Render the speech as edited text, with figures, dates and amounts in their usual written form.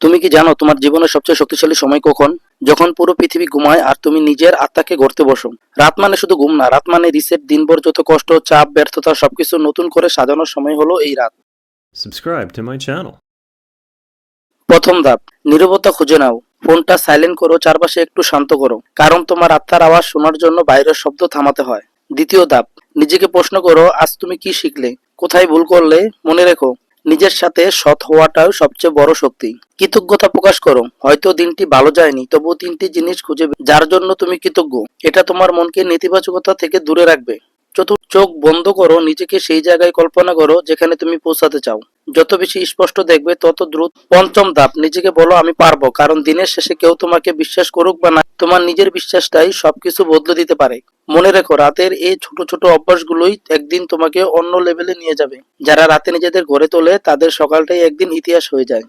তুমি কি জানো তোমার জীবনের সবচেয়ে শক্তিশালী সময় কখন? যখন পুরো পৃথিবী ঘুমায় আর তুমি নিজের আত্মাকে গড়তে বসো। রাত মানে শুধু ঘুম না, রাত মানে রিসেট। দিনভর যত কষ্ট, চাপ, ব্যর্থতা সবকিছু নতুন করে সাজানোর সময় হলো এই রাত। Subscribe to my channel. প্রথম ধাপ, নীরবতা খুঁজে নাও। ফোনটা সাইলেন্ট করো, চারপাশে একটু শান্ত করো, কারণ তোমার আত্মার আওয়াজ শোনার জন্য বাইরের শব্দ থামাতে হয়। দ্বিতীয় ধাপ, নিজেকে প্রশ্ন করো, আজ তুমি কি শিখলে, কোথায় ভুল করলে। মনে রেখো, নিজের সাথে সৎ হওয়াটাও সবচেয়ে বড় শক্তি। কৃতজ্ঞতা প্রকাশ করো, হয়তো দিনটি ভালো যায়নি, তবুও তিনটি জিনিস খুঁজে যার জন্য তুমি কৃতজ্ঞ। এটা তোমার মনকে নেতিবাচকতা থেকে দূরে রাখবে। চতুর্থ, চোখ বন্ধ করো, নিজেকে সেই জায়গায় কল্পনা করো যেখানে তুমি পৌঁছাতে চাও। যত বেশি স্পষ্ট দেখবে তত দ্রুত। পঞ্চম ধাপ, নিজেকে বলো আমি পারবো, কারণ দিনের শেষে কেউ তোমাকে বিশ্বাস করুক বা না, তোমার নিজের বিশ্বাসটাই সবকিছু বদলে দিতে পারে। মনে রেখো, রাতের এই ছোট ছোট অভ্যাসগুলোই একদিন তোমাকে অন্য লেভেলে নিয়ে যাবে। যারা রাতে নিজেদের গড়ে তোলে তাদের সকালটাই একদিন ইতিহাস হয়ে যায়।